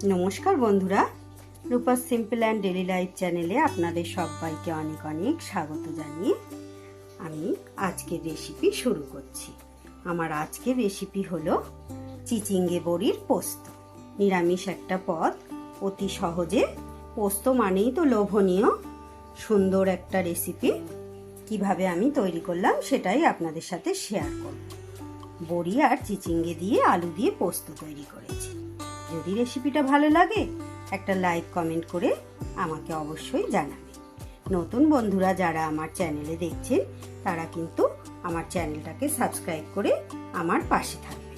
নমস্কার বন্ধুরা, Rupa's simple and daily life চ্যানেলে আপনাদের সবাইকে অনেক অনেক স্বাগত জানিয়ে আমি আজকের রেসিপি শুরু করছি। আমার আজকের রেসিপি হলো চিচিঙ্গে বড়ির পোস্ত। নিরামিষ একটা পদ, অতি সহজে। পোস্ত মানেই তো লোভনীয়, সুন্দর একটা রেসিপি। কিভাবে আমি তৈরি করলাম সেটাই আপনাদের সাথে শেয়ার করব। বড়ি আর চিচিঙ্গে দিয়ে আলু দিয়ে পোস্ত তৈরি করেছি। যদি রেসিপিটা ভালো লাগে একটা লাইক কমেন্ট করে আমাকে অবশ্যই জানাবে। নতুন বন্ধুরা যারা আমার চ্যানেলে দেখছেন তারা কিন্তু আমার চ্যানেলটাকে সাবস্ক্রাইব করে আমার পাশে থাকবে।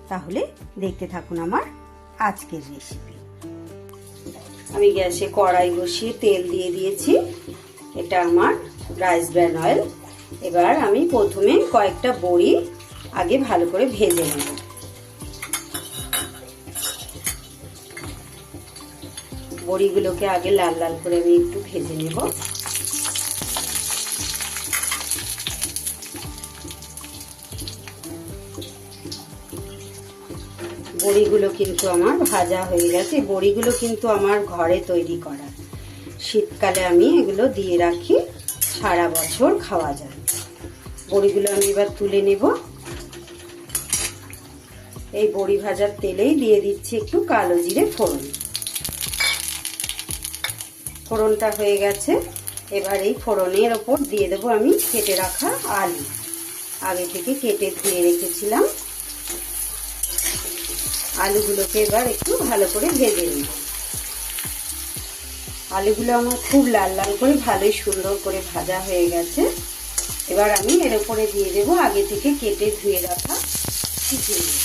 তাহলে দেখতে থাকুন আমার আজকের রেসিপি। আমি গ্যাসে কড়াই বসিয়ে তেল দিয়ে দিয়েছি। এটা আমার রাইস ব্র্যান অয়েল। এবার আমি প্রথমে কয়েকটা বড়ি আগে ভালো করে ভেজে নেব। বড়িগুলোকে আগে লাল লাল করে আমি একটু ভেজে নেব। বড়িগুলো কিন্তু আমার ভাজা হয়ে গেছে। বড়িগুলো কিন্তু আমার ঘরে তৈরি করা। শীতকালে আমি এগুলো দিয়ে রাখি, সারা বছর খাওয়া যায়। বড়িগুলো আমি এবার তুলে নেব। এই বড়ি ভাজার তেলেই দিয়ে দিচ্ছি একটু কালো জিরে ফোড়ন। ফোড়নটা হয়ে গেছে। এবার এই ফোড়নের ওপর দিয়ে দেবো আমি কেটে রাখা আলু। আগে থেকে কেটে ধুয়ে রেখেছিলাম। আলুগুলোকে এবার একটু ভালো করে ভেজে নিই। আলুগুলো আমার খুব লাল লাল করে ভালোই সুন্দর করে ভাজা হয়ে গেছে। এবার আমি এর উপরে দিয়ে দেবো আগে থেকে কেটে ধুয়ে রাখা চিচিঙ্গে।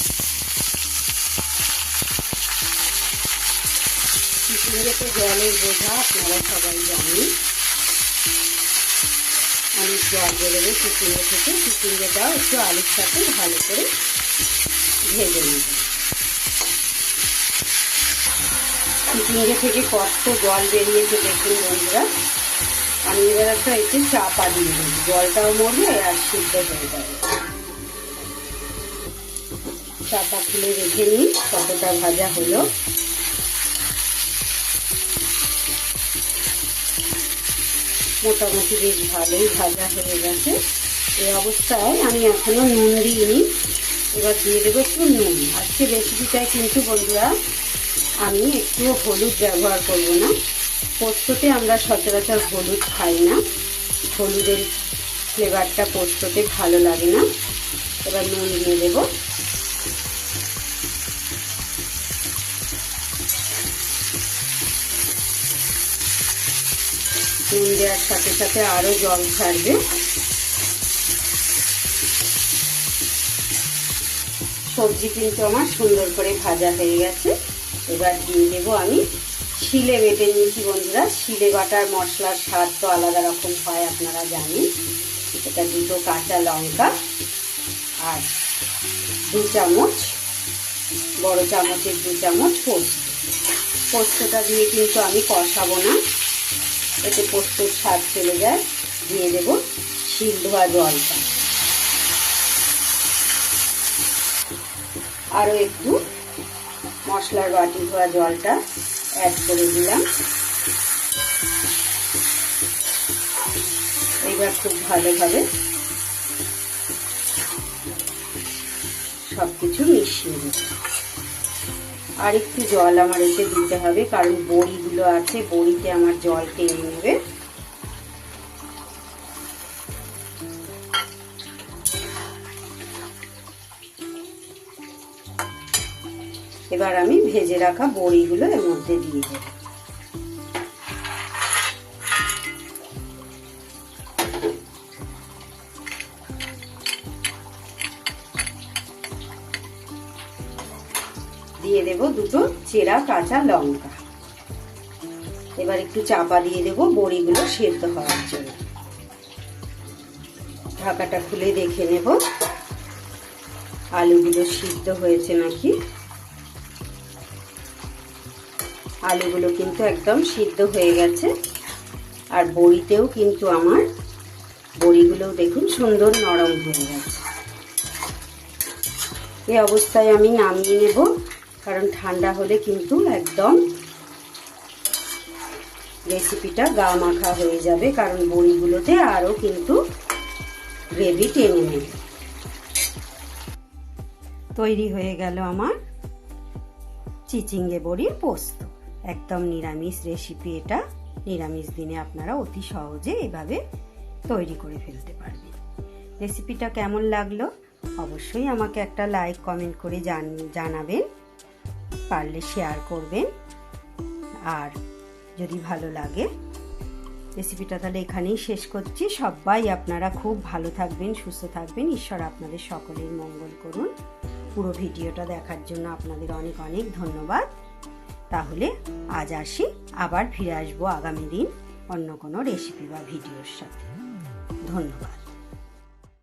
চিচিঙ্গেতে জলের বোঝা আপনারা সবাই জানেন। অনেক জল বেরোবে চিচিঙ্গে থেকে। চিচিঙ্গেটাও একটু আলুর সাথে ভালো করে ভেজে নেব। চিচিঙ্গে থেকে কত জল বেরিয়েছে দেখুন বন্ধুরা। আমি এবার একটা একটু চাপা দিয়ে দেবো, জলটাও মরবে আর সিদ্ধ হয়ে যাবে। চাপা খুলে রেখে নিই কতটা ভাজা হলো। মোটামুটি বেশ ভালোই ভাজা হয়ে গেছে। এই অবস্থায় আমি এখনো নুন দিইনি। এবার দিয়ে দেবো একটু নুন। আজকে রেসিপিটায় কিন্তু বন্ধুরা আমি একটু হলুদ ব্যবহার করব না। পোস্ততে আমরা সচরাচর হলুদ খাই না। হলুদের ফ্লেভারটা পোস্ততে ভালো লাগে না। এবার নুন দিয়ে দেব। নুন দেওয়ার সাথে সাথে আরো জল ছাড়বে। সবজি কিন্তু আমার সুন্দর করে ভাজা হয়ে গেছে। এবার দিয়ে দেবো আমি শিলে বেটে নিয়েছি বন্ধুরা। শিলে বাটার মশলার স্বাদ তো আলাদা রকম হয়, আপনারা জানেন। এটা দুটো কাঁচা লঙ্কা আর 2 চামচ, বড় চামচের 2 চামচ পোস্ত। পোস্তটা দিয়ে কিন্তু আমি কষাবো না, এতে পোস্তর স্বাদ চলে যায়। দিয়ে দেব শিল ধোয়া জলটা। আরও একটু মশলার বাটি ধোয়া জলটা অ্যাড করে দিলাম। এবার খুব ভালোভাবে সবকিছু মিশিয়ে দেব। আর একটু জল আমার এতে দিতে হবে, কারণ বড়িগুলো আছে, বড়িতে আমার জল টেনে নেবে। এবার আমি ভেজে রাখা বড়িগুলো এর মধ্যে দিয়ে দেব। দিয়ে দেব 2টো চেরা কাঁচা লঙ্কা। এবার একটু চাপা দিয়ে দেব বড়িগুলো সেদ্ধ হওয়ার জন্য। ঢাকাটা খুলে দেখে নেব আলুগুলো সিদ্ধ হয়েছে নাকি। আলুগুলো কিন্তু একদম সিদ্ধ হয়ে গেছে। আর বড়িতেও কিন্তু আমার বড়িগুলো দেখুন সুন্দর নরম হয়ে গেছে। এই অবস্থায় আমি নামিয়ে নেব। কারণ ঠান্ডা হলে কিন্তু একদম রেসিপিটা গা মাখা হয়ে যাবে, কারণ বড়িগুলোতে আরও কিন্তু গ্রেভি টেনে নেবে। তৈরি হয়ে গেল আমার চিচিঙ্গে বড়ির পোস্ত। একদম নিরামিষ রেসিপি এটা। নিরামিষ দিনে আপনারা অতি সহজে এভাবে তৈরি করে ফেলতে পারবেন। রেসিপিটা কেমন লাগলো অবশ্যই আমাকে একটা লাইক কমেন্ট করে জানাবেন, পারলে শেয়ার করবেন। আর যদি ভালো লাগে রেসিপিটা তাহলে এখানেই শেষ করছি। সবাই আপনারা খুব ভালো থাকবেন, সুস্থ থাকবেন। ঈশ্বর আপনাদের সকলের মঙ্গল করুন। পুরো ভিডিওটা দেখার জন্য আপনাদের অনেক অনেক ধন্যবাদ। তাহলে আজ আসি, আবার ফিরে আসবো আগামী দিন অন্য কোনো রেসিপি বা ভিডিওর সাথে। ধন্যবাদ।